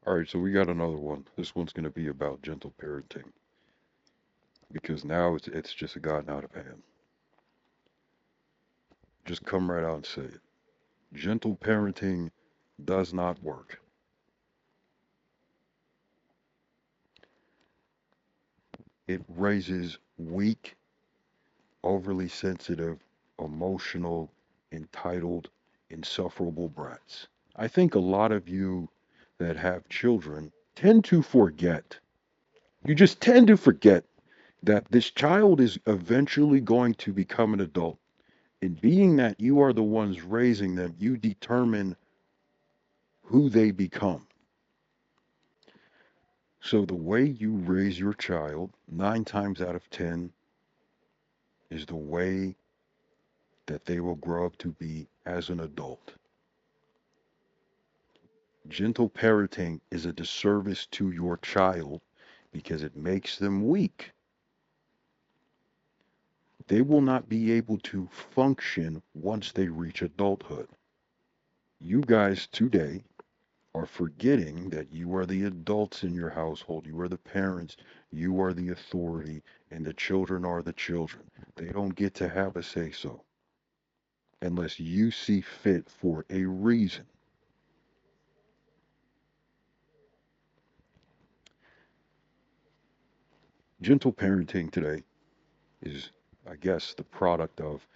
All right, so we got another one. This one's going to be about gentle parenting because now it's just gotten out of hand. Just come right out and say it. Gentle parenting does not work. It raises weak, overly sensitive, emotional, entitled, insufferable brats. I think a lot of you that have children tend to forget. You just tend to forget that this child is eventually going to become an adult. And being that you are the ones raising them, you determine who they become. So the way you raise your child, 9 times out of 10, is the way that they will grow up to be as an adult. Gentle parenting is a disservice to your child because it makes them weak. They will not be able to function once they reach adulthood. You guys today are forgetting that you are the adults in your household. You are the parents. You are the authority, and the children are the children. They don't get to have a say so unless you see fit for a reason. Gentle parenting today is, I guess, the product of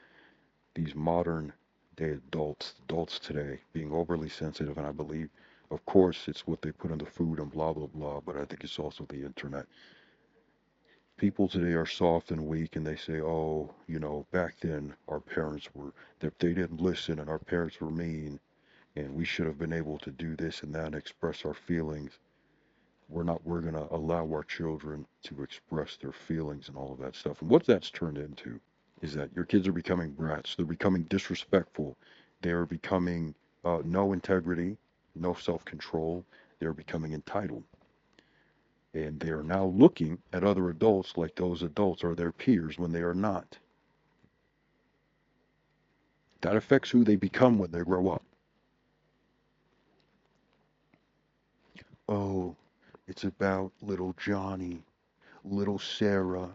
these modern day adults today being overly sensitive. And I believe, of course, it's what they put in the food and blah, blah, blah. But I think it's also the internet. People today are soft and weak and they say, oh, back then our parents were, they didn't listen and our parents were mean and we should have been able to do this and that and express our feelings. We're going to allow our children to express their feelings and all of that stuff. And what that's turned into is that your kids are becoming brats. They're becoming disrespectful. They're becoming no integrity, no self-control. They're becoming entitled. And they are now looking at other adults like those adults are their peers when they are not. That affects who they become when they grow up. Oh, it's about little Johnny, little Sarah,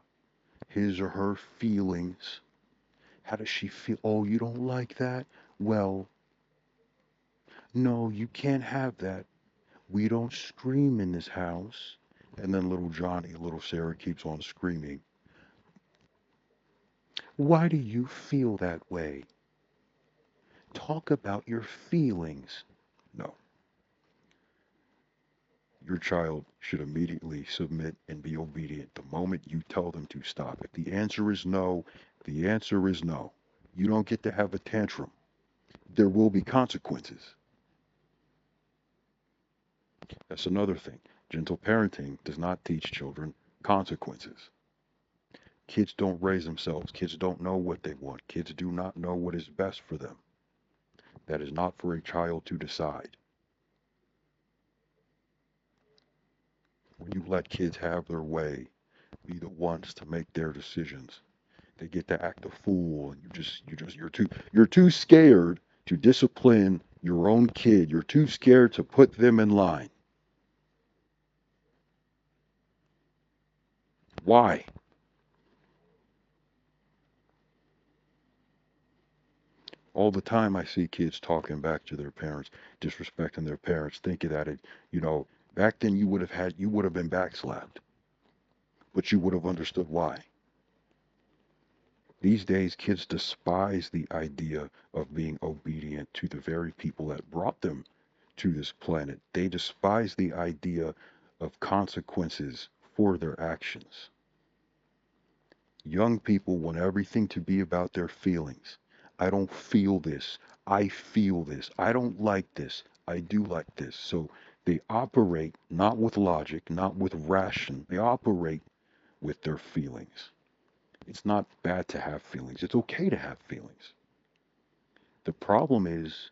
his or her feelings. How does she feel? Oh, you don't like that? Well, no, you can't have that. We don't scream in this house. And then little Johnny, little Sarah keeps on screaming. Why do you feel that way? Talk about your feelings. No, your child should immediately submit and be obedient the moment you tell them to stop. If the answer is no, the answer is no. You don't get to have a tantrum. There will be consequences. That's another thing. Gentle parenting does not teach children consequences. Kids don't raise themselves. Kids don't know what they want. Kids do not know what is best for them. That is not for a child to decide. When you let kids have their way, be the ones to make their decisions, they get to act a fool, and you're too scared to discipline your own kid. You're too scared to put them in line. Why? All the time I see kids talking back to their parents, disrespecting their parents, thinking that back then you would have been backslapped, but you would have understood why. These days, kids despise the idea of being obedient to the very people that brought them to this planet. They despise the idea of consequences for their actions. Young people want everything to be about their feelings. I don't feel this. I feel this. I don't like this. I do like this. So they operate not with logic, not with ration. They operate with their feelings. It's not bad to have feelings. It's okay to have feelings. The problem is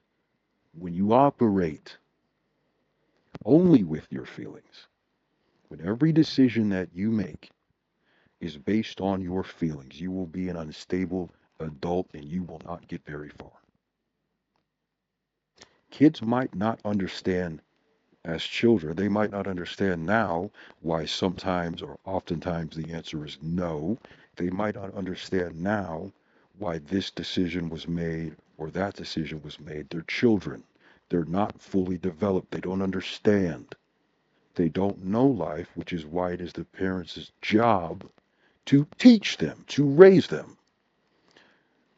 when you operate only with your feelings, when every decision that you make is based on your feelings, you will be an unstable adult and you will not get very far. Kids might not understand as children. They might not understand now why sometimes or oftentimes the answer is no. They might not understand now why this decision was made or that decision was made. They're children. They're not fully developed. They don't understand. They don't know life, which is why it is the parents' job to teach them, to raise them.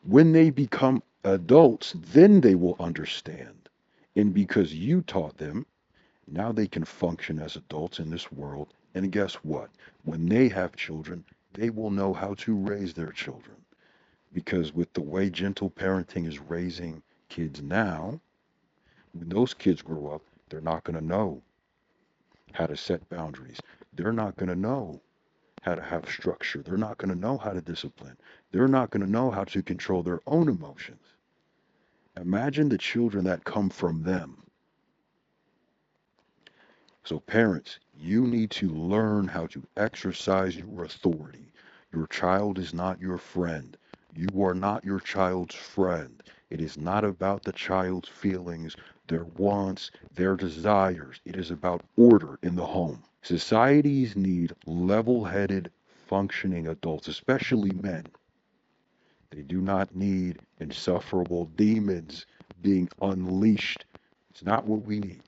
When they become adults, then they will understand. And because you taught them, now they can function as adults in this world. And guess what? When they have children, they will know how to raise their children. Because with the way gentle parenting is raising kids now, when those kids grow up, they're not going to know how to set boundaries. They're not going to know how to have structure. They're not going to know how to discipline. They're not going to know how to control their own emotions. Imagine the children that come from them. So, parents, you need to learn how to exercise your authority. Your child is not your friend. You are not your child's friend. It is not about the child's feelings, their wants, their desires. It is about order in the home. Societies need level headed, functioning adults, especially men. They do not need insufferable demons being unleashed. It's not what we need.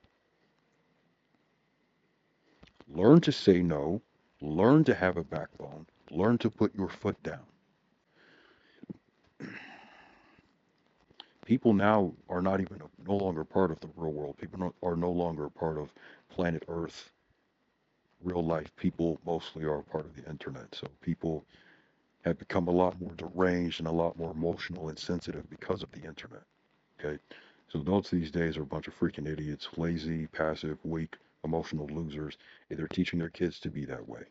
Learn to say no. Learn to have a backbone. Learn to put your foot down. People now are not even no longer part of the real world. People are no longer part of planet Earth. Real life people mostly are part of the internet. So people have become a lot more deranged and a lot more emotional and sensitive because of the internet. Okay. So adults these days are a bunch of freaking idiots, lazy, passive, weak, emotional losers, and they're teaching their kids to be that way.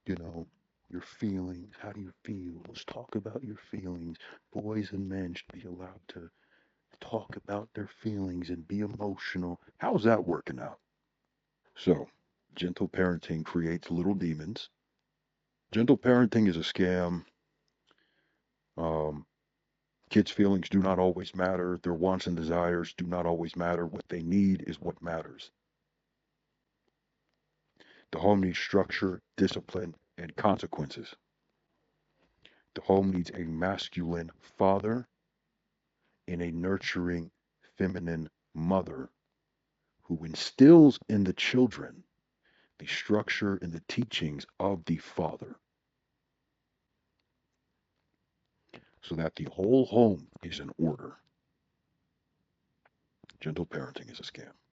You know, your feelings. How do you feel? Let's talk about your feelings. Boys and men should be allowed to talk about their feelings and be emotional. How's that working out? So, gentle parenting creates little demons. Gentle parenting is a scam. Um, Kids' feelings do not always matter. Their wants and desires do not always matter. What they need is what matters. The home needs structure, discipline, and consequences. The home needs a masculine father and a nurturing feminine mother who instills in the children the structure and the teachings of the father so that the whole home is in order. Gentle parenting is a scam.